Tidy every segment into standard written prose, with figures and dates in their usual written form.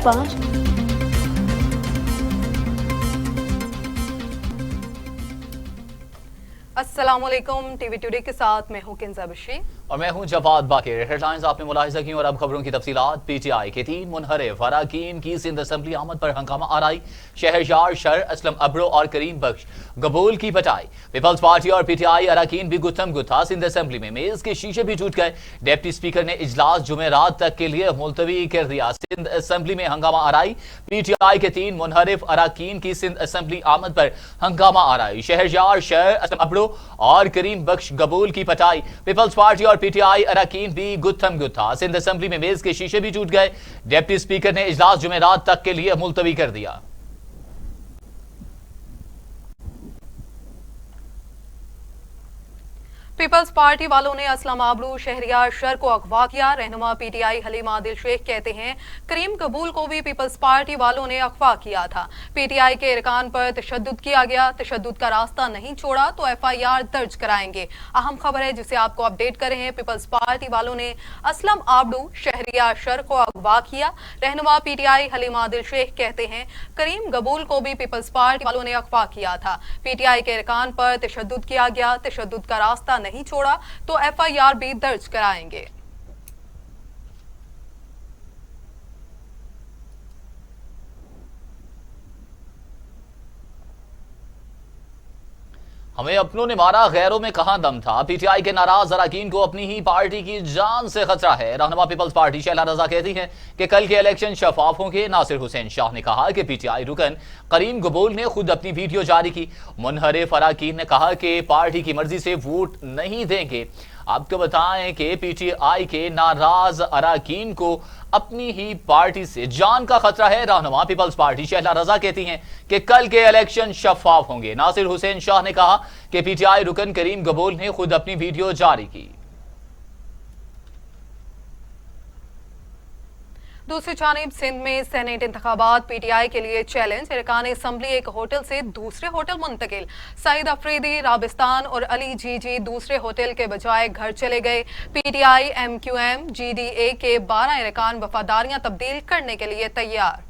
5। अस्सलामुअलैकुम, TV today के साथ मैं हूं किंजा बशीर और मैं हूं जवाद बाकिर। हेडलाइंस आपने मुलाहिजा की और अब खबरों की तफसीलात। पीटीआई के 3 मुनहरिफ अरकान की सिंध असेंबली आमद पर हंगामा आराई। शहरयार शर, असलम अब्रो और करीम बख्श गबूल की बटाई। पीपल्स पार्टी और पीटीआई अरकान भी गुत्थम गुत्था। सिंध असेंबली में मेज के शीशे भी टूट गए। डिप्टी स्पीकर ने इजलास जुमेरात तक के लिए मुलतवी कर दिया। सिंध असेंबली में हंगामा आराई। पीटीआई के 3 मुनहरिफ अरकान की सिंध असेंबली आमद पर हंगामा आराई। शहरयार शर, असलम अब्रो और करीम बख्श गबूल की बटाई। पीपल्स पार्टी और पीटीआई अरकान भी गुत्थम गुत्था। सिंध असेंबली में मेज के शीशे भी टूट गए। डिप्टी स्पीकर ने इजलास जुमेरात तक के लिए मुलतवी कर दिया। पीपल्स पार्टी वालों ने असलम आबरू शहरियार शर को अगवा किया। रहनुमा पीटीआई हलीम आदिल शेख कहते हैं करीम कबूल को भी पीपल्स पार्टी वालों ने अगवा किया था। पीटीआई के अरकान पर तशद्दुद किया गया। तशद्दुद का रास्ता नहीं छोड़ा तो एफआईआर दर्ज कराएंगे। अहम खबर है जिसे आपको अपडेट कर रहे हैं। पीपल्स पार्टी वालों ने असलम आबरू शहरियार शर को अगवा किया। रहनुमा पीटीआई हलीम आदिल शेख कहते हैं करीम कबूल को भी पीपल्स पार्टी वालों ने अगवा किया था। पीटीआई के अरकान पर तशद्दुद किया गया। तशद्दुद का रास्ता नहीं छोड़ा तो एफआईआर भी दर्ज कराएंगे। हमें अपनों ने मारा, गैरों में कहां दम था। पीटीआई के नाराज अरकान को अपनी ही पार्टी की जान से खतरा है। रहनुमा पीपल्स पार्टी शैला रजा कहती हैं कि कल के इलेक्शन शफाफ होंगे। नासिर हुसैन शाह ने कहा कि पीटीआई रुकन करीम कबूल ने खुद अपनी वीडियो जारी की। मुनहरिफ अरकान ने कहा कि पार्टी की मर्जी से वोट नहीं देंगे। आपको बताएं कि पीटीआई के नाराज अरकान को अपनी ही पार्टी से जान का खतरा है। रहनुमा पीपल्स पार्टी शहला रजा कहती हैं कि कल के इलेक्शन शफाफ होंगे। नासिर हुसैन शाह ने कहा कि पीटीआई रुकन करीम कबूल ने खुद अपनी वीडियो जारी की। दूसरी जानिब सिंध में सेनेट इंतखाबात पीटीआई के लिए चैलेंज। अरकान असम्बली एक होटल से दूसरे होटल मुंतकिल। सईद अफरीदी राबिस्तान और अली जीजी दूसरे होटल के बजाय घर चले गए। पीटीआई एमक्यूएम जीडीए के 12 अरकान वफादारियां तब्दील करने के लिए तैयार।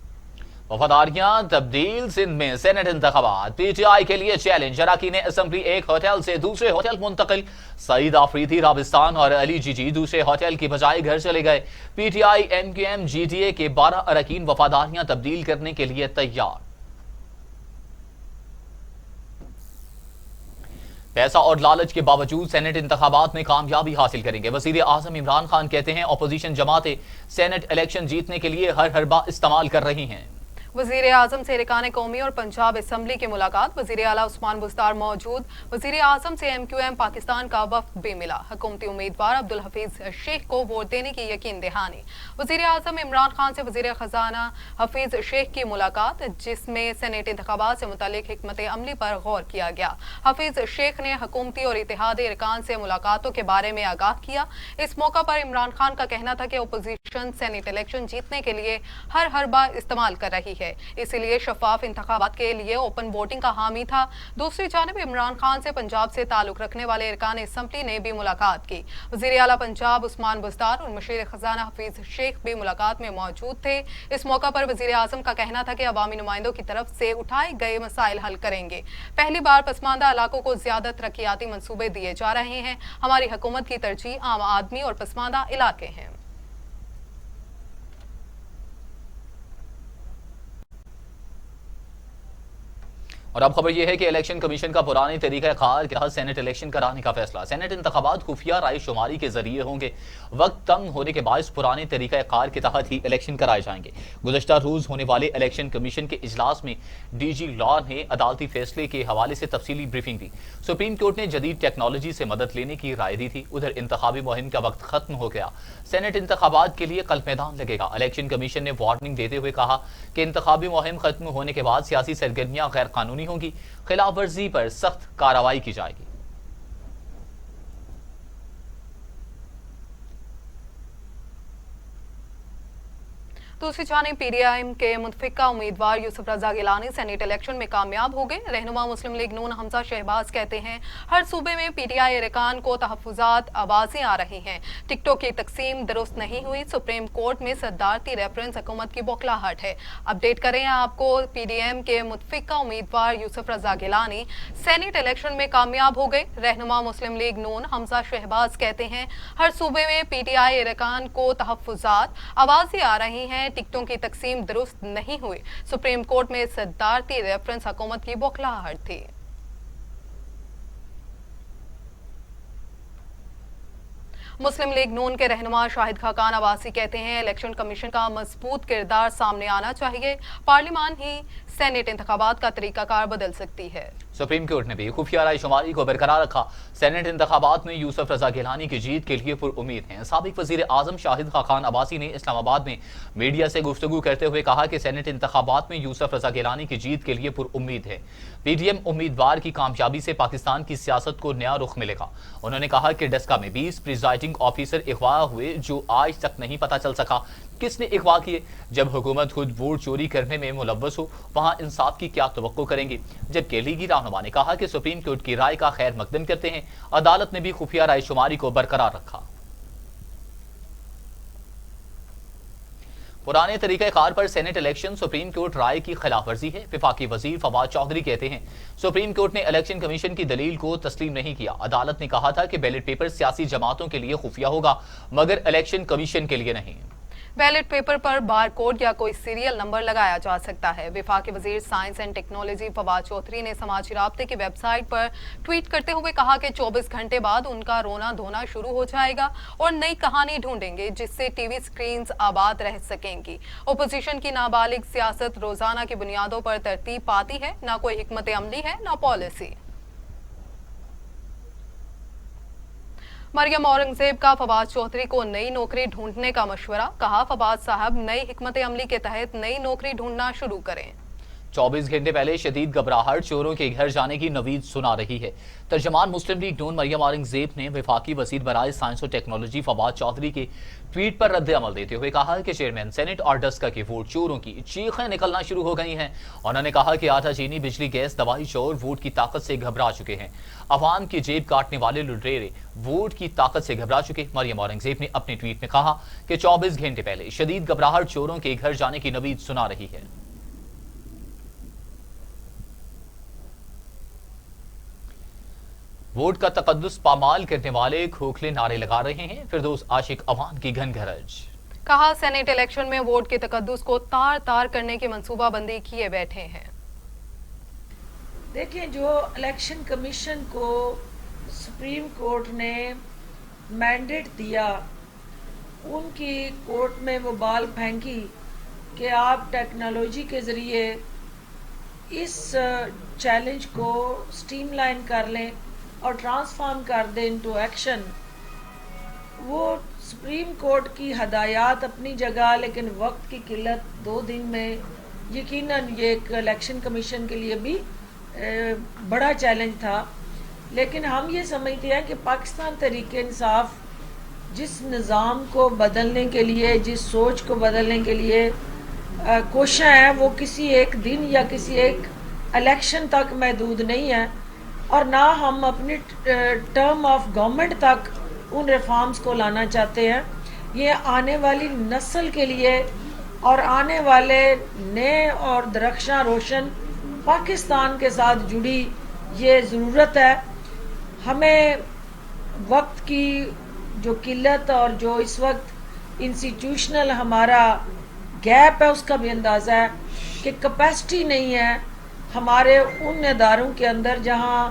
वफादारियां तब्दील। सिंध में सेनेट इंतखाबात पीटीआई के लिए चैलेंज। अरकान असम्बली एक होटल से दूसरे होटल मुंतकिल। सईद आफरीदी राबिस्तान और अली जीजी दूसरे होटल की बजाय घर चले गए। पीटीआई एमक्यूएम जीडीए के 12 अरकान वफादारियां तब्दील करने के लिए तैयार। पैसा और लालच के बावजूद सेनेट इंतखाबात में कामयाबी हासिल करेंगे। वजीर आजम इमरान खान कहते हैं अपोजिशन जमातें सेनेट इलेक्शन जीतने के लिए हर हरबा इस्तेमाल कर रही हैं। वजीर आजम से अरकान कौमी और पंजाब असम्बली की मुलाकात। वजीर आला उस्मान बुज़दार मौजूद। वजीर आजम से एमक्यूएम पाकिस्तान का वफ्द भी मिला। हुकूमती उम्मीदवार अब्दुल हफीज शेख को वोट देने की यकीन दहानी। वजीर आजम इमरान खान से वजीर खजाना हफीज शेख की मुलाकात, जिसमें सेनेट इंतखाबात से मुतालिक हिकमत अमली पर गौर किया गया। हफीज शेख ने हुकूमती और इत्तेहादी अरकान से मुलाकातों के बारे में आगाह किया। इस मौका पर इमरान खान का कहना था कि अपोजिशन सेनेट इलेक्शन जीतने के लिए हर हरबा इस्तेमाल कर रही है, इसलिए शफाफ इंतखाबात के लिए ओपन वोटिंग का हामी था। दूसरी जानिब इमरान खान से पंजाब से ताल्लुक रखने वाले अरकान असम्बली ने भी मुलाकात की। वजीर आला पंजाब उस्मान बुज़दार और मुशीर खजाना हफीज शेख भी मुलाकात में मौजूद थे। इस मौका पर वजीर आजम का कहना था कि अवामी नुमाइंदों की तरफ से उठाए गए मसाइल हल करेंगे। पहली बार पसमानदा इलाकों को ज्यादा तरक्याती मंसूबे दिए जा रहे हैं। हमारी हुकूमत की तरजीह आम आदमी और पसमानदा इलाके हैं। और अब खबर यह है कि इलेक्शन कमीशन का पुराने तरीक़ाकार के तहत सेनेट इलेक्शन कराने का फैसला। सेनेट इंतखाबात खुफिया राय शुमारी के जरिए होंगे। वक्त तंग होने के बायस पुराने तरीक़ाकार के तहत ही इलेक्शन कराए जाएंगे। गुज़श्ता रोज होने वाले इलेक्शन कमीशन के इजलास में डीजी लॉ ने अदालती फैसले के हवाले से तफसीली ब्रीफिंग दी। सुप्रीम कोर्ट ने जदीद टेक्नोलॉजी से मदद लेने की राय दी थी। उधर इंतखाबी मुहिम का वक्त खत्म हो गया। सेनेट इंतखाबात के लिए कल मैदान लगेगा। इलेक्शन कमीशन ने वार्निंग देते हुए कहा कि इंतखाबी मुहिम खत्म होने के बाद सियासी सरगर्मियां गैर कानूनी होंगी। खिलाफ वर्जी पर सख्त कार्रवाई की जाएगी। दूसरी जानिब पीडीएम के मुतफिका उम्मीदवार यूसुफ रजा गिलानी सेनेट इलेक्शन में कामयाब हो गए। रहनुमा मुस्लिम लीग नून हमजा शहबाज कहते हैं हर सूबे में पीटीआई अरकान को तहफुजात आवाजें आ रही हैं। टिकटों की तकसीम दुरुस्त नहीं हुई। सुप्रीम कोर्ट में सद्दारती रेफरेंस हुकूमत की बौखलाहट है। अपडेट करें आपको, पीडीएम के मुतफिका उम्मीदवार यूसुफ रजा गिलानी सेनेट इलेक्शन में कामयाब हो गए। रहनुमा मुस्लिम लीग नून हमजा शहबाज कहते हैं हर सूबे में पीटीआई अरकान को तहफुजात आवाजें आ रही हैं। टिकटों की तकसीम दुरुस्त नहीं हुई। सुप्रीम कोर्ट में सद्दारती रेफरेंस हुकूमत की बौखलाहट थी। मुस्लिम लीग नून के रहनुमा शाहिद खाकान अब्बासी कहते हैं इलेक्शन कमीशन का मजबूत किरदार सामने आना चाहिए। पार्लियामान ही सेनेट इंतखाबात का तरीकाकार बदल सकती है। सुप्रीम कोर्ट ने भी खुफिया रायशुमारी को बरकरार रखा। सेनेट इंतखाबात में यूसुफ रजा गिलानी की जीत के लिए पुरुम्मीद हैं। साबिक वजीर आजम शाहिद खाकान अब्बासी ने इस्लामाबाद में मीडिया से गुफ्तगू करते हुए कहा कि सेनेट इंतखाबात में यूसुफ रजा गिलानी की जीत के लिए पुरुम्मीद है। पीडीएम उम्मीदवार की कामयाबी से पाकिस्तान की सियासत को नया रुख मिलेगा। उन्होंने कहा कि डस्का में 20 प्रिजाइडिंग ऑफिसर अगवा हुए जो आज तक नहीं पता चल सका किसने अगवा किए। जब हुकूमत खुद वोट चोरी करने में मुलव्वस हो वहां इंसाफ की क्या तवक्को करेंगे। जबकि लीगी रहनुमा ने कहा कि सुप्रीम कोर्ट की राय का खैर मकदम करते हैं। अदालत ने भी खुफिया रायशुमारी को बरकरार रखा। पुराने तरीक़ेकार पर सेनेट इलेक्शन सुप्रीम कोर्ट राय की खिलाफ वर्जी है। विफाकी वजीर फवाद चौधरी कहते हैं सुप्रीम कोर्ट ने इलेक्शन कमीशन की दलील को तस्लीम नहीं किया। अदालत ने कहा था कि बैलेट पेपर सियासी जमातों के लिए खुफिया होगा मगर इलेक्शन कमीशन के लिए नहीं। बैलेट पेपर पर बार कोड या कोई सीरियल नंबर लगाया जा सकता है। विफाकी वजीर science and technology Fawad Chaudhry ने समाजी राब्ते की वेबसाइट पर ट्वीट करते हुए कहा कि 24 घंटे बाद उनका रोना धोना शुरू हो जाएगा और नई कहानी ढूंढेंगे जिससे टीवी स्क्रीन्स आबाद रह सकेंगी। ओपोजिशन की नाबालिग सियासत रोजाना की बुनियादों पर तरतीब पाती है, ना कोई हिकमत अमली है ना पॉलिसी। मरियम औरंगजेब का फवाद चौधरी को नई नौकरी ढूंढने का मशवरा। कहा फवाद साहब नई हिकमत अमली के तहत नई नौकरी ढूंढना शुरू करें। 24 घंटे पहले शदीद घबराहट चोरों के घर जाने की नवीद सुना रही है। तर्जमान मुस्लिम लीग नून मरियम औरंगजेब ने विफाकी वजीर बराए साइंस और टेक्नोलॉजी फवाद चौधरी के ट्वीट पर रद्द अमल देते हुए कहा कि चेयरमैन सेनेट और डस्का के वोट चोरों की चीखें निकलना शुरू हो गई हैं। उन्होंने कहा कि आटा चीनी बिजली गैस दवाई चोर वोट की ताकत से घबरा चुके हैं। अवाम की जेब काटने वाले लुटेरे वोट की ताकत से घबरा चुके। मरियम औरंगजेब ने अपने ट्वीट में कहा कि 24 घंटे पहले शदीद घबराहट चोरों के घर जाने की नवीद सुना रही है। वोट का तकद्दुस पामाल करने वाले खोखले नारे लगा रहे हैं। फिरदौस आशिक अवान की घनघरज। कहा सेनेट इलेक्शन में वोट के तकद्दुस को तार तार करने की मंसूबाबंदी किए बैठे हैं। देखिए, जो इलेक्शन कमीशन को सुप्रीम कोर्ट ने मैंडेट दिया, उनकी कोर्ट में वो बाल फेंकी कि आप टेक्नोलॉजी के ज़रिए इस चैलेंज को स्ट्रीमलाइन कर लें और ट्रांसफॉर्म कर दें इनटू एक्शन। वो सुप्रीम कोर्ट की हदायत अपनी जगह, लेकिन वक्त की किल्लत 2 दिन में यकीनन ये एक इलेक्शन कमीशन के लिए भी बड़ा चैलेंज था। लेकिन हम ये समझते हैं कि पाकिस्तान तहरीक इंसाफ जिस निज़ाम को बदलने के लिए, जिस सोच को बदलने के लिए कोशिश है, वो किसी एक दिन या किसी एक इलेक्शन तक महदूद नहीं है और ना हम अपनी टर्म ऑफ गवर्नमेंट तक उन रिफॉर्म्स को लाना चाहते हैं। ये आने वाली नस्ल के लिए और आने वाले नए और दरख्शां रोशन पाकिस्तान के साथ जुड़ी ये ज़रूरत है। हमें वक्त की जो किल्लत और जो इस वक्त इंस्टीट्यूशनल हमारा गैप है उसका भी अंदाज़ा है कि कैपेसिटी नहीं है हमारे उन इदारों के अंदर जहां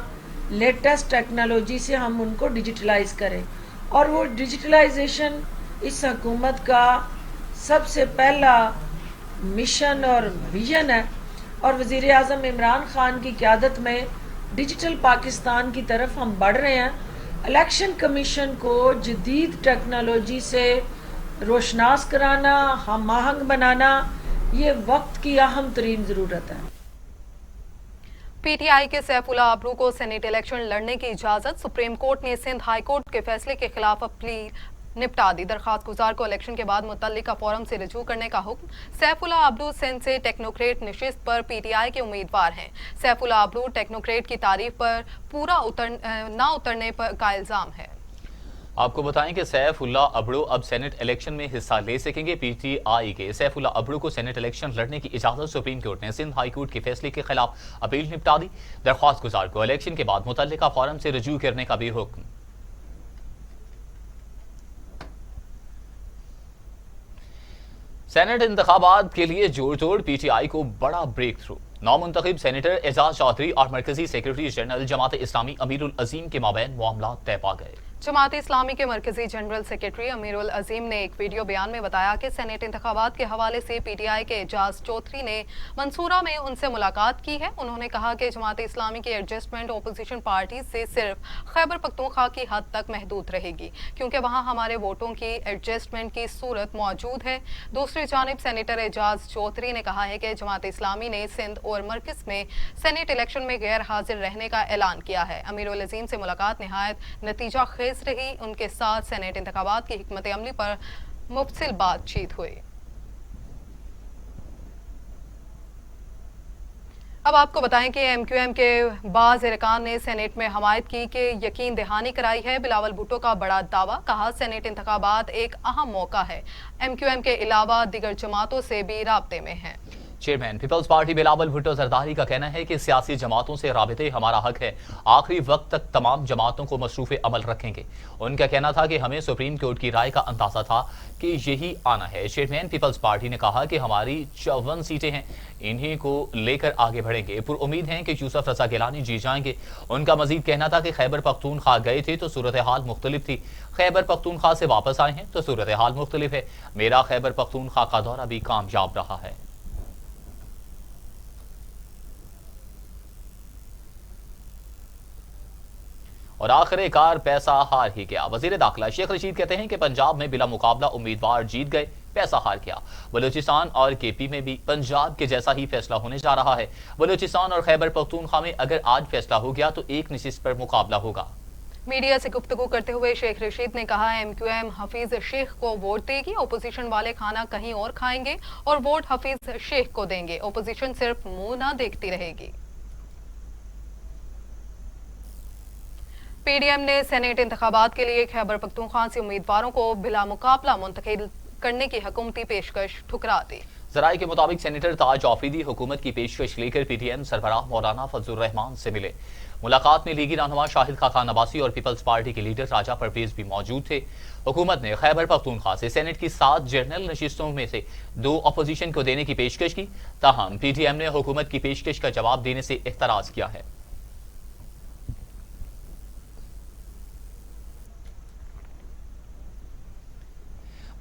लेटेस्ट टेक्नोलॉजी से हम उनको डिजिटलाइज करें। और वो डिजिटलाइजेशन इस हुकूमत का सबसे पहला मिशन और विजन है और वज़ीर आज़म इमरान खान की क़यादत में डिजिटल पाकिस्तान की तरफ हम बढ़ रहे हैं। इलेक्शन कमीशन को जदीद टेक्नोलॉजी से रोशनास कराना, हम आहंग बनाना, ये वक्त की अहम तरीन ज़रूरत है। पीटीआई के सैफुल्लाह अब्रू को सेनेट इलेक्शन लड़ने की इजाजत। सुप्रीम कोर्ट ने सिंध हाई कोर्ट के फैसले के खिलाफ अपील निपटा दी। दरखास्त गुजार को इलेक्शन के बाद मुतल्लिका फोरम से रजू करने का हुक्म। सैफुल्ला अब्दू सिंध से टेक्नोक्रेट नशिस्त पर पीटीआई के उम्मीदवार हैं। सैफुल्ला अब्दू टेक्नोक्रेट की तारीफ पर पूरा ना उतरने का इल्जाम है। आपको बताएं कि सैफुल्ला अब्दू अब सेनेट इलेक्शन में हिस्सा ले सकेंगे। पीटीआई के सैफुल्ला अब्दू को सेनेट इलेक्शन लड़ने की इजाजत सुप्रीम कोर्ट ने सिंध हाई कोर्ट के फैसले के खिलाफ अपील निपटा दी। दरख्वास्त गुजार को इलेक्शन के बाद मुतल्लिका फोरम से रजू करने का भी हुक्म। सेनेट इंतखाबात के लिए जोड़ तोड़, पीटीआई को बड़ा ब्रेक थ्रू। नौमुंतखब सेनेटर एजाज चौधरी और मरकजी सेक्रेटरी जनरल जमात इस्लामी अमीरुल अजीम के माबैन मामला तय पा गए। जमात इस्लामी के मरकजी जनरल सेक्रेटरी अमीरुल अजीम ने एक वीडियो बयान में बताया कि सेनेट इंतखाबात के हवाले से पीटीआई के एजाज चौधरी ने मंसूरा में उनसे मुलाकात की है। उन्होंने कहा कि जमात इस्लामी की एडजस्टमेंट ओपोजिशन पार्टी से सिर्फ खैबर पख्तूनख्वा की हद तक महदूद रहेगी, क्योंकि वहां हमारे वोटों की एडजस्टमेंट की सूरत मौजूद है। दूसरी जानिब सेनेटर एजाज चौधरी ने कहा है कि जमात इस्लामी ने सिंध और मरकज में सेनेट इलेक्शन में गैर हाजिर रहने का ऐलान किया है। अमीरुल अजीम से मुलाकात निहायत नतीजा खेज रही। उनके साथ सेनेट इंतखाबात की हिकमत अमली पर मुफस्सिल बातचीत हुई। अब आपको बताएं कि एमक्यूएम के बाज़ अरकान ने सेनेट में हमायत की कि यकीन दहानी कराई है। बिलावल भुट्टो का बड़ा दावा, कहा सेनेट इंतखाबात एक अहम मौका है। एमक्यूएम के अलावा दीगर जमातों से भी राब्ते में है। चेयरमैन पीपल्स पार्टी बिलावल भुट्टो जरदारी का कहना है कि सियासी जमातों से राबिते हमारा हक है, आखिरी वक्त तक तमाम जमातों को मसरूफ़ अमल रखेंगे। उनका कहना था कि हमें सुप्रीम कोर्ट की राय का अंदाजा था कि यही आना है। चेयरमैन पीपल्स पार्टी ने कहा कि हमारी 54 सीटें हैं, इन्हीं को लेकर आगे बढ़ेंगे। पुर उम्मीद हैं कि यूसुफ रजा गिलानी जीत जाएंगे। उनका मजीद कहना था कि खैबर पख्तूनख्वा गए थे तो सूरत हाल मुख्तलिफ थी, खैबर पख्तूनख्वा से वापस आए हैं तो सूरत हाल मुख्तलिफ है। मेरा खैबर पख्तूनख्वा का दौरा भी कामयाब रहा है। और आखिरकार पैसा हार ही गया। वजीर दाखिला शेख रशीद कहते हैं कि पंजाब में बिला मुकाबला उम्मीदवार जीत गए, पैसा हार गया। बलूचिस्तान और केपी में भी पंजाब के जैसा ही फैसला होने जा रहा है। बलूचिस्तान और खैबर पख्तूनख्वा में अगर आज फैसला हो गया तो एक नशिस्त पर मुकाबला होगा। मीडिया से गुफ्तगू करते हुए शेख रशीद ने कहा, एमक्यूएम हफीज शेख को वोट देगी, ओपोजिशन वाले खाना कहीं और खाएंगे और वोट हफीज शेख को देंगे। ओपोजिशन सिर्फ मुंह ना देखती रहेगी। पीडीएम ने सेनेट इंतखाबात के लिए खैबर पख्तूनख्वा से उम्मीदवारों को बिला मुकाबला मुंतखब करने की हुकूमती पेशकश ठुकरा दी। जराये के मुताबिक सेनेटर ताज आफरीदी हुकूमत की पेशकश लेकर पीटीएम सरबराह मौलाना फजलुर रहमान से मिले। मुलाकात में लीगी रहनुमा शाहिद खान अब्बासी और पीपल्स पार्टी के लीडर राजा परवेज भी मौजूद थे। हुकूमत ने खैबर पख्तूनख्वा से सेनेट की 7 जनरल नशिस्तों में से 2 अपोजिशन को देने की पेशकश की। ताहम पीटीएम ने हुकूमत की पेशकश का जवाब देने से एतराज किया है।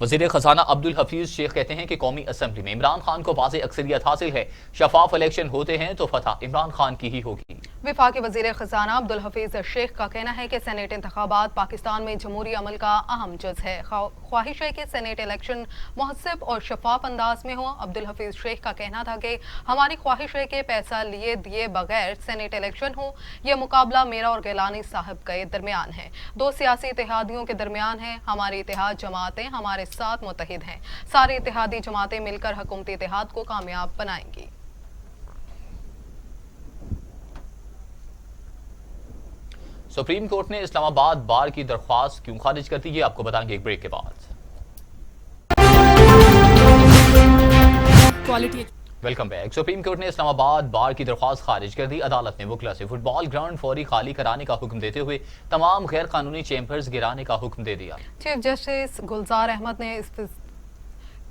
वज़ीर खजाना अब्दुल हफीज शेख कहते हैं कि कौमी असम्बली में इमरान खान को वाज़ेह अक्सरियत हासिल है। शफाफ इलेक्शन होते हैं तो फतह इमरान खान की ही होगी। विफाकी वज़ीर खजाना अब्दुल हफीज शेख का कहना है कि सेनेट इंतखाबात पाकिस्तान में जमहूरी अमल का अहम जुज़ है। ख्वाहिश है कि सेनेट इलेक्शन मुहस्सब और शफाफ अंदाज में हो। अब्दुल हफीज शेख का कहना था कि हमारी ख्वाहिश है कि पैसा लिए दिए बगैर सेनेट इलेक्शन हो। यह मुकाबला मेरा और गिलानी साहब के दरमियान है, 2 सियासी इत्तेहादियों के दरमियान है। हमारी इत्तेहाद जमातें हमारे साथ मुत्तहिद हैं। सारी इत्तेहादी जमातें मिलकर हुकूमती इत्तेहाद को कामयाब बनाएंगी। सुप्रीम कोर्ट ने इस्लामाबाद बार की दरख्वास्त क्यों खारिज कर दी, ये आपको बताएंगे एक ब्रेक के बाद। Welcome back. सुप्रीम कोर्ट ने इस्लामाबाद बार की दरख्वास्त खारिज कर दी। अदालत ने वुकला से फुटबॉल ग्राउंड फौरी खाली कराने का हुक्म देते हुए तमाम गैर कानूनी चैम्बर्स गिराने का हुक्म दे दिया। चीफ जस्टिस गुलजार अहमद ने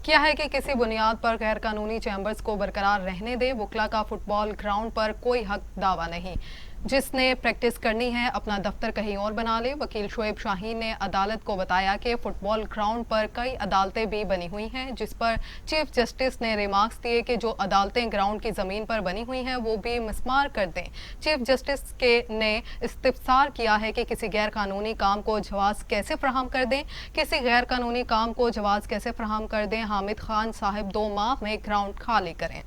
किया है कि किसी बुनियाद पर गैर कानूनी चैम्बर्स को बरकरार रहने दे। वुकला का फुटबॉल ग्राउंड पर कोई हक दावा नहीं, जिसने प्रैक्टिस करनी है अपना दफ्तर कहीं और बना ले। वकील शोएब शाहीन ने अदालत को बताया कि फुटबॉल ग्राउंड पर कई अदालतें भी बनी हुई हैं, जिस पर चीफ जस्टिस ने रिमार्क्स दिए कि जो अदालतें ग्राउंड की ज़मीन पर बनी हुई हैं वो भी मिसमार कर दें। चीफ जस्टिस ने इस्तिफसार किया है कि किसी गैर कानूनी काम को जवाज़ कैसे फ्राहम कर दें, किसी गैर कानूनी काम को जवाज़ कैसे फ्राहम कर दें। हामिद खान साहब 2 माह में ग्राउंड खाली करें।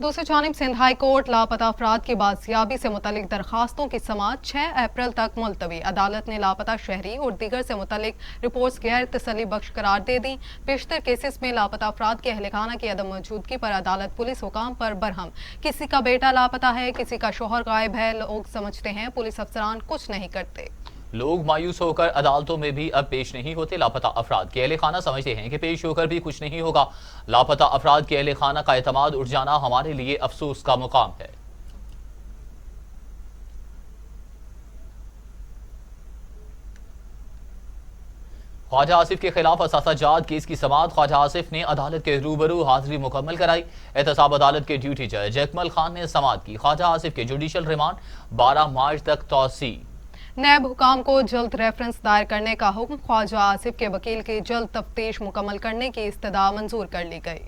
दूसरी जानिब सिंध हाई कोर्ट लापता अफराद की बाजियाबी से मुतल्लिक दरखास्तों की समाअत 6 अप्रैल तक मुलतवी। अदालत ने लापता शहरी और दीगर से मुतल्लिक रिपोर्ट्स गैर तसल्ली बख्श करार दे दी। पेशतर केसेस में लापता अफराद के अहलखाना की अदम मौजूदगी पर अदालत पुलिस हुकाम पर बरहम। किसी का बेटा लापता है, किसी का शोहर गायब है, लोग समझते हैं पुलिस अफसरान कुछ नहीं करते। लोग मायूस होकर अदालतों में भी अब पेश नहीं होते। लापता अफराद के अहले खाना समझते हैं कि पेश होकर भी कुछ नहीं होगा। लापता अफराद के अहले खाना का एतमाद उठ जाना हमारे लिए अफसोस का मुकाम है। ख्वाजा आसिफ के खिलाफ असासाजात केस की समाअत ख्वाजा आसिफ ने अदालत के रूबरू हाजिरी मुकम्मल कराई। एहतसाब अदालत के ड्यूटी जज अकमल खान ने समाअत की। ख्वाजा आसिफ के जुडिशल रिमांड 12 मार्च तक तौसी। नैब हुकाम को जल्द रेफरेंस दायर करने का हुक्म। ख्वाजा आसिफ के वकील की जल्द तफ्तीश मुकम्मल करने की इस्तदा मंजूर कर ली गई।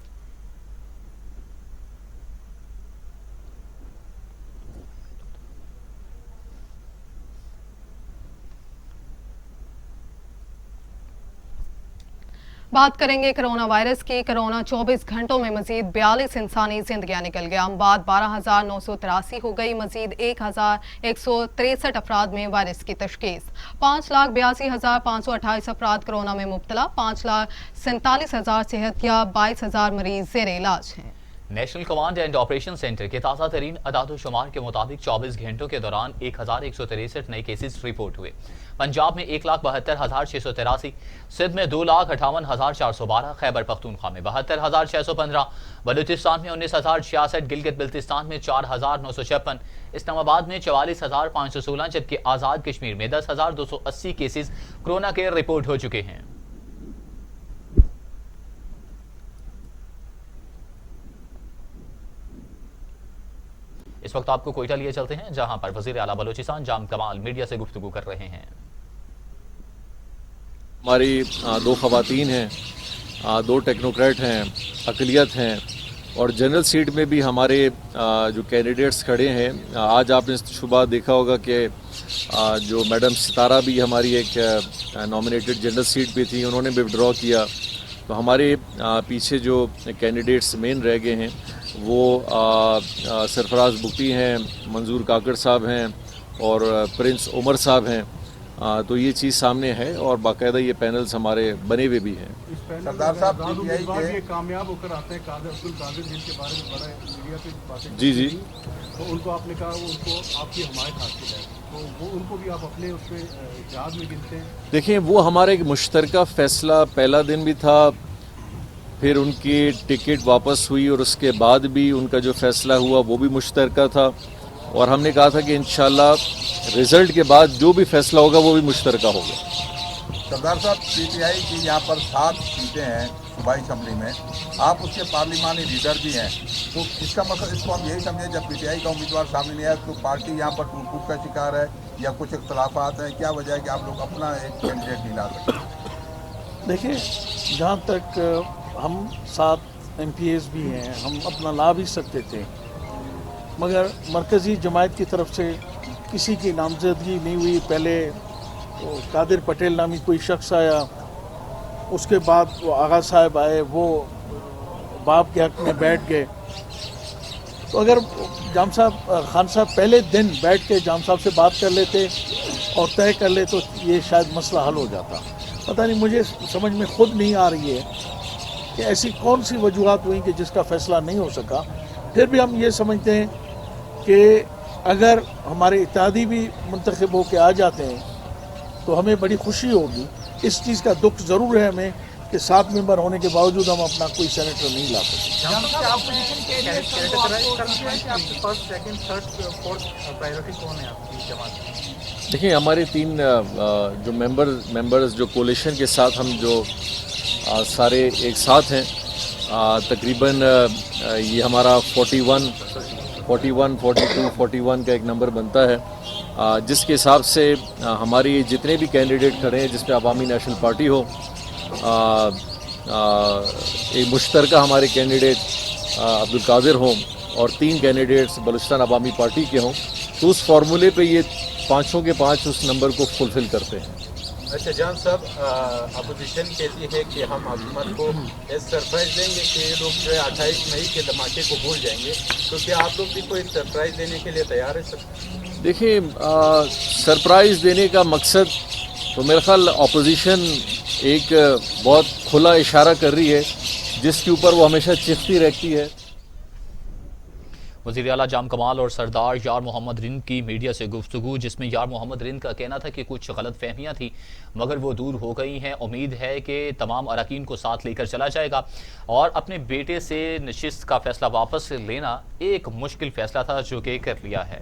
बात करेंगे कोरोना वायरस की। कोरोना 24 घंटों में मजीद 42 इंसानी जिंदगियां निकल गया। अमवात 12,983 हो गई। मजीद 1,163 अफराद में वायरस की तशखीस। 5,82,528 अफराद कोरोना में मुब्तला। 5,47,000 सेहतयाब, 22,000 मरीज ज़ेर इलाज हैं। National command and operation centre के ताज़ा तरीन अदाद-ओ-शुमार के मुताबिक 24 घंटों के दौरान 1,163 नए केसेस रिपोर्ट हुए। पंजाब में 1,72,683, सिंध में 2,58,412, खैबर पख्तूनख्वा में 72,615, बलूचिस्तान में 19,066, गिलगित बिल्तिस्तान में 4,956, इस्लामाबाद में 44,516, जबकि आज़ाद कश्मीर में 10,280 केसेस कोरोना के रिपोर्ट हो चुके हैं। इस वक्त आपको कोयटा लिए चलते हैं, जहां पर वजीर आला बलूचिस्तान जाम कमाल मीडिया से गुफ्तगू कर रहे हैं। हमारी 2 खवातीन हैं, 2 टेक्नोक्रेट हैं, अकलियत हैं और जनरल सीट में भी हमारे जो कैंडिडेट्स खड़े हैं। आज आपने सुबह देखा होगा कि जो मैडम सितारा भी हमारी एक नॉमिनेटेड जनरल सीट पे थी, उन्होंने भी विड्रॉ किया। तो हमारे पीछे जो कैंडिडेट्स मेन रह गए हैं वो सरफराज बुगटी हैं, मंजूर काकड़ साहब हैं और प्रिंस उमर साहब हैं। तो ये चीज़ सामने है और बाकायदा ये पैनल्स हमारे बने हुए भी हैं। सरदार साहब ये कामयाब होकर आते हैं अब्दुल कादिर जिनके बारे में बड़ा मीडिया पे बातें जी तो उनको आपने कहा उनको आपकी हमायत हासिल है, तो वो उनको भी आप अपने उस पर याद में गिनते हैं? देखिए, वो हमारा एक मुश्तरका फैसला पहला दिन भी था, फिर उनकी टिकट वापस हुई और उसके बाद भी उनका जो फैसला हुआ वो भी मुश्तरका था और हमने कहा था कि इंशाल्लाह रिजल्ट के बाद जो भी फैसला होगा वो भी मुश्तरका होगा। सरदार साहब, पीटीआई की यहाँ पर 7 सीटें हैं सूबाई असम्बली में, आप उसके पार्लिमानी लीडर भी हैं, तो इसका मतलब इसको हम यही समझें जब पीटीआई का उम्मीदवार सामने नहीं आया तो पार्टी यहाँ पर टूट-फूट का शिकार है या कुछ इख्तलाफात हैं? क्या वजह है कि आप लोग अपना एक कैंडिडेट नहीं ला सकते? देखिए, जहाँ तक हम 7 MPs भी हैं, हम अपना ला भी सकते थे, मगर मरकज़ी जमायत की तरफ से किसी की नामजदगी नहीं हुई। पहले तो कादिर पटेल नामी कोई शख्स आया, उसके बाद वो आगा साहब आए, वो बाप के हक़ में बैठ गए। तो अगर जाम साहब खान साहब पहले दिन बैठ के जाम साहब से बात कर लेते और तय कर ले तो ये शायद मसला हल हो जाता। पता नहीं, मुझे समझ में खुद नहीं आ रही है कि ऐसी कौन सी वजूहात हुई कि जिसका फ़ैसला नहीं हो सका। फिर भी हम ये समझते हैं कि अगर हमारे इत्तेहादी भी मुंतखब होकर आ जाते हैं तो हमें बड़ी खुशी होगी। इस चीज़ का दुख ज़रूर है हमें कि 7 मेंबर होने के बावजूद हम अपना कोई सेनेटर नहीं ला सकते। देखिए, हमारे 3 जो मेंबर्स जो कोलिशन के साथ हम जो सारे एक साथ हैं, तकरीबन ये हमारा 41, 42, 41 का एक नंबर बनता है, जिसके हिसाब से हमारी जितने भी कैंडिडेट खड़े हैं जिसमें अवामी नेशनल पार्टी हो, एक मुश्तरका हमारे कैंडिडेट अब्दुल कादिर हों और 3 कैंडिडेट्स बलूचिस्तान अवामी पार्टी के हों, तो उस फार्मूले पे ये 5 के 5 उस नंबर को फुलफिल करते हैं। अच्छा जान साहब, अपोजिशन कहती है कि हम हुकूमत को एक सरप्राइज देंगे कि ये लोग जो है 28 मई के धमाके को भूल जाएंगे, तो क्या आप लोग भी कोई सरप्राइज देने के लिए तैयार है सर? देखिए, सरप्राइज देने का मकसद तो मेरा ख्याल अपोजिशन एक बहुत खुला इशारा कर रही है जिसके ऊपर वो हमेशा चिढ़ती रहती है। वज़ीर आला जाम कमाल और सरदार यार मोहम्मद रिंद की मीडिया से गुफ्तगू, जिसमें यार मोहम्मद रिंद का कहना था कि कुछ गलत फहमियाँ थी मगर वो दूर हो गई हैं। उम्मीद है कि तमाम अरकान को साथ लेकर चला जाएगा और अपने बेटे से नशिस्त का फैसला वापस लेना एक मुश्किल फैसला था जो कि कर लिया है।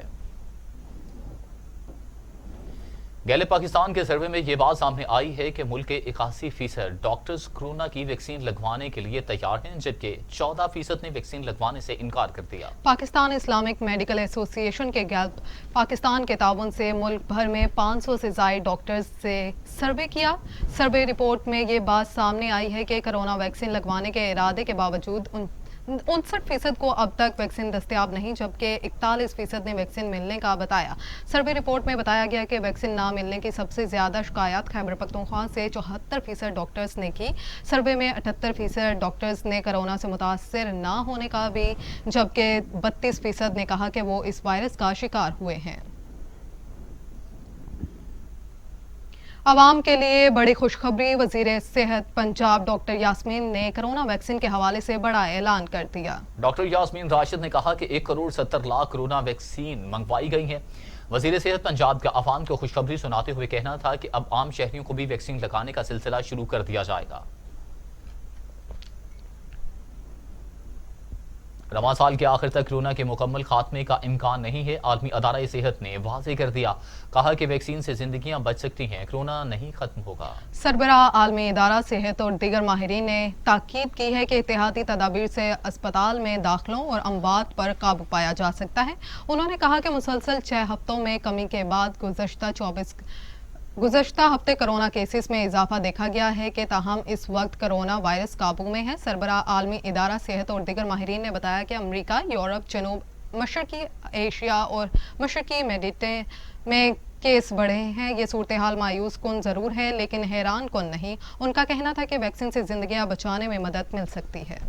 गैलेप पाकिस्तान के सर्वे में यह बात सामने आई है कि मुल्क के 81% डॉक्टर्स कोरोना की वैक्सीन लगवाने के लिए तैयार हैं, जबकि 14% ने वैक्सीन लगवाने से इनकार कर दिया। पाकिस्तान इस्लामिक मेडिकल एसोसिएशन के गैलेप पाकिस्तान के ताउन से मुल्क भर में 500 से ज़ायद डॉक्टर्स से सर्वे किया। सर्वे रिपोर्ट में ये बात सामने आई है कि कोरोना वैक्सीन लगवाने के इरादे के बावजूद 59% को अब तक वैक्सीन दस्तयाब नहीं, जबकि 41% ने वैक्सीन मिलने का बताया। सर्वे रिपोर्ट में बताया गया कि वैक्सीन ना मिलने की सबसे ज्यादा शिकायत खैबर पख्तूनख्वा से 74% डॉक्टर्स ने की। सर्वे में 78% डॉक्टर्स ने कोरोना से मुतासर ना होने का भी, जबकि 32% ने कहा कि वो इस वायरस का शिकार हुए हैं। आवाम के लिए बड़ी खुशखबरी, वजीर सेहत पंजाब डॉक्टर यास्मीन ने कोरोना वैक्सीन के हवाले से बड़ा ऐलान कर दिया। डॉक्टर यास्मीन राशिद ने कहा कि 1,70,00,000 कोरोना वैक्सीन मंगवाई गई है। वजीर सेहत पंजाब का अवाम को खुशखबरी सुनाते हुए कहना था कि अब आम शहरियों को भी वैक्सीन लगाने का सिलसिला शुरू कर दिया जाएगा। रवां साल के आखिर तक कोरोना के मुकम्मल खात्मे का इम्कान नहीं है। आलमी अदारा सेहत ने वाज़ेह कर दिया, कहा कि वैक्सीन से जिंदगियां बच सकती हैं, कोरोना नहीं खत्म होगा। सरबराह आलमी अदारा सेहत और दीगर माहिरीन ने ताकीद की है कि एहतियाती तदाबीर से अस्पताल में दाखिलों और अमवात पर काबू पाया जा सकता है। उन्होंने कहा कि मुसलसल 6 हफ्तों में कमी के बाद गुज़श्ता हफ्ते कोरोना केसेस में इजाफा देखा गया है कि ताहम इस वक्त कोरोना वायरस काबू में है। सरबराह आलमी इदारा सेहत और दीगर माहिरीन ने बताया कि अमरीका, यूरोप, जनूब मशरकी एशिया और मशरकी मेडिटेरेनियन में केस बढ़े हैं। ये सूरत हाल मायूस कुन ज़रूर है लेकिन हैरान कुन नहीं। उनका कहना था कि वैक्सीन से जिंदगियां बचाने में मदद मिल सकती है।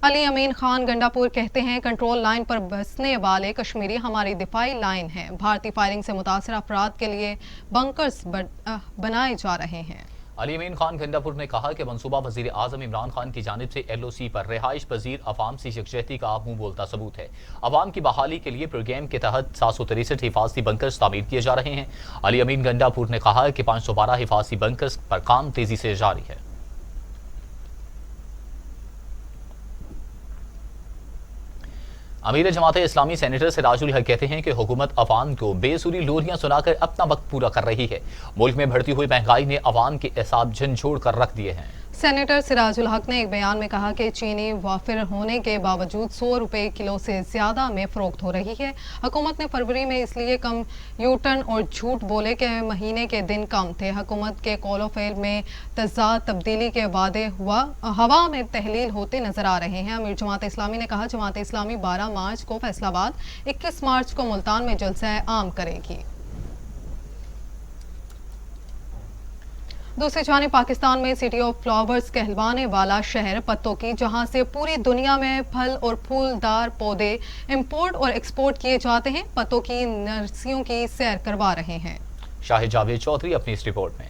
अली अमीन खान गंडापुर कहते हैं, कंट्रोल लाइन पर बसने वाले कश्मीरी हमारी दिफाई लाइन है। भारतीय फायरिंग से मुतासर अफराद के लिए बंकर्स बनाए जा रहे हैं। अली अमीन खान गंडापुर ने कहा कि मनसूबा वजीर आजम इमरान खान की जानिब से LOC पर रिहाइश पजीर अवाम से यकजहती का मुंह बोलता सबूत है। अवाम की बहाली के लिए प्रोग्राम के तहत 763 हिफाजती बंकर्स तामीर किए जा रहे हैं। अली अमीन गंडापुर ने कहा कि 512 हिफाजती बंकर्स पर काम तेजी से जारी है। अमीर जमात इस्लामी सेनेटर सिराजुल हक कहते हैं कि हुकूमत अवाम को बेसुरी लोरियां सुनाकर अपना वक्त पूरा कर रही है। मुल्क में बढ़ती हुई महंगाई ने अवाम के एसाब झंझोड़ कर रख दिए हैं। सेनेटर सिराजुल हक ने एक बयान में कहा कि चीनी वाफिर होने के बावजूद 100 रुपए किलो से ज्यादा में फरोख्त हो रही है। हुकूमत ने फरवरी में इसलिए कम यूटर्न और झूठ बोले के महीने के दिन कम थे। हुकूमत के कौलो फेल में तजाद तब्दीली के वादे हवा में तहलील होते नजर आ रहे हैं। अमीर जमात इस्लामी ने कहा, जमात इस्लामी 12 मार्च को फैसलाबाद, 21 मार्च को मुल्तान में जलसा आम करेगी। दूसरी जानिब पाकिस्तान में सिटी ऑफ फ्लावर्स कहलवाने वाला शहर पत्तों की, जहां से पूरी दुनिया में फल और फूलदार पौधे इंपोर्ट और एक्सपोर्ट किए जाते हैं, पत्तों की नर्सरियों की सैर करवा रहे हैं। शाहिद जावेद चौधरी अपनी इस रिपोर्ट में।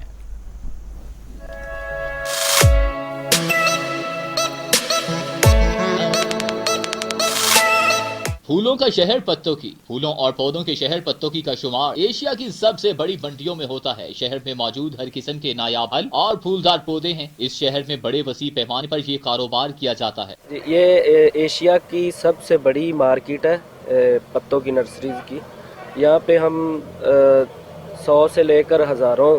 फूलों का शहर पत्तों की, फूलों और पौधों के शहर पत्तों की का शुमार एशिया की सबसे बड़ी मंडियों में होता है। शहर में मौजूद हर किस्म के नायाब फल और फूलदार पौधे हैं। इस शहर में बड़े वसी पैमाने पर ये कारोबार किया जाता है। ये एशिया की सबसे बड़ी मार्केट है पत्तों की नर्सरीज की। यहाँ पे हम 100 से लेकर हज़ारों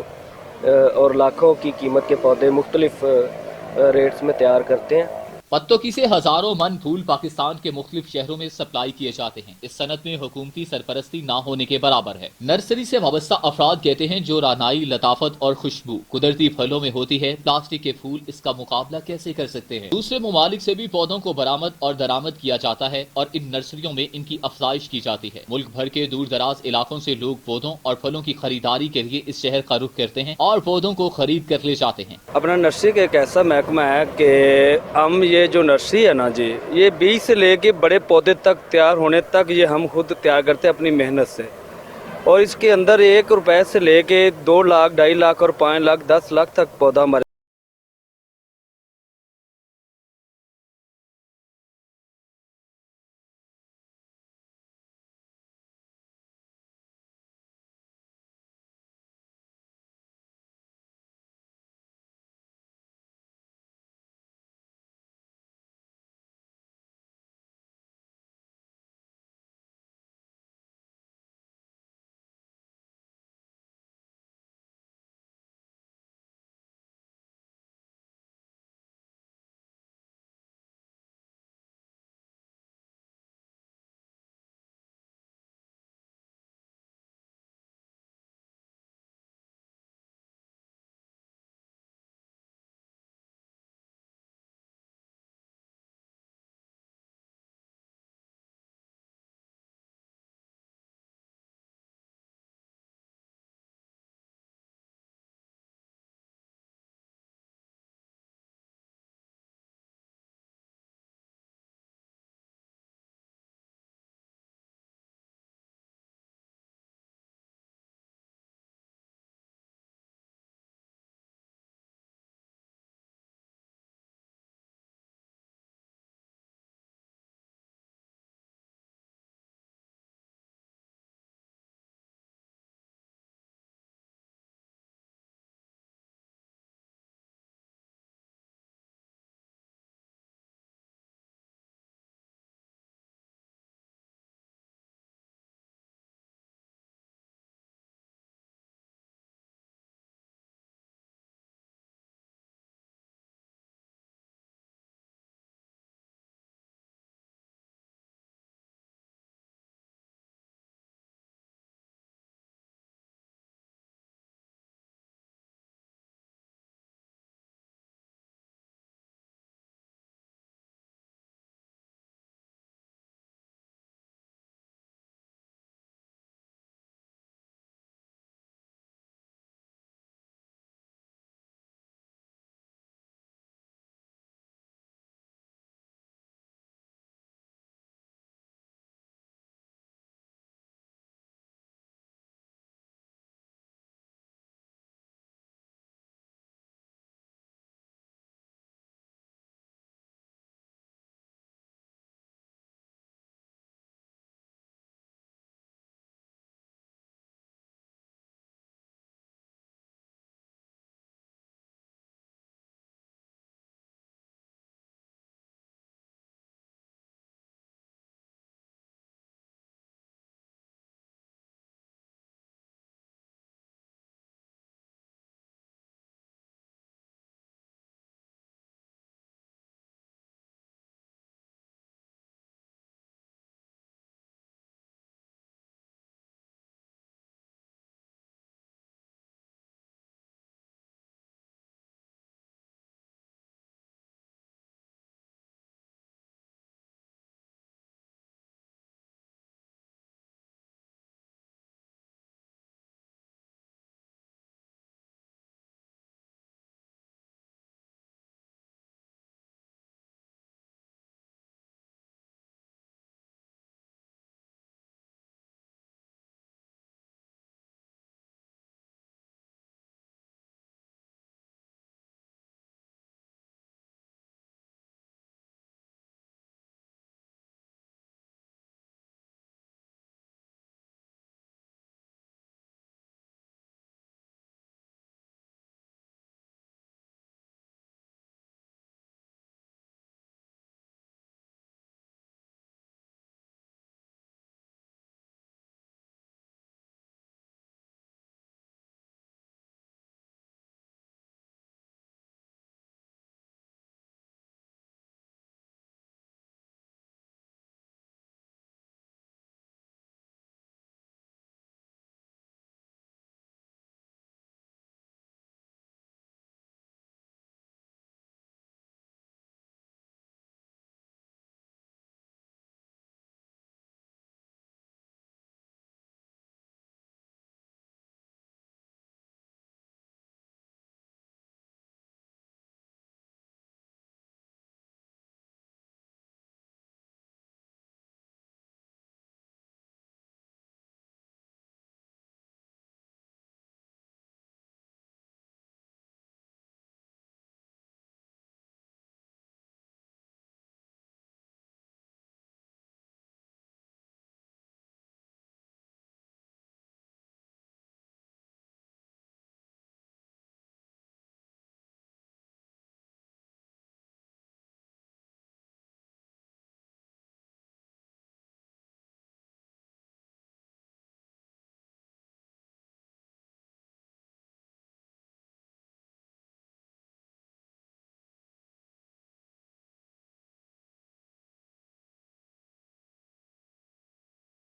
और लाखों की कीमत के पौधे मुख्तलिफ रेट्स में तैयार करते हैं। पत्तों की से हजारों मन फूल पाकिस्तान के मुख्तलिफ शहरों में सप्लाई किए जाते हैं। इस सनत में हुकूमती सरपरस्ती ना होने के बराबर है। नर्सरी से वाबस्ता अफराद कहते हैं जो रानाई, लताफत और खुशबू कुदरती फलों में होती है, प्लास्टिक के फूल इसका मुकाबला कैसे कर सकते हैं। दूसरे ममालिक से भी पौधों को बरामद और दरामद किया जाता है और इन नर्सरियों में इनकी अफजाइश की जाती है। मुल्क भर के दूर दराज इलाकों से लोग पौधों और फलों की खरीदारी के लिए इस शहर का रुख करते हैं और पौधों को खरीद कर ले जाते हैं। अपना नर्सरी का एक ऐसा महकमा है कि हम ये जो नर्सरी है ना जी, ये बीज से लेके बड़े पौधे तक तैयार होने तक ये हम खुद तैयार करते हैं अपनी मेहनत से। और इसके अंदर 1 रुपए से लेके 2 लाख, 2.5 लाख और 5 लाख, 10 लाख तक पौधा हमारे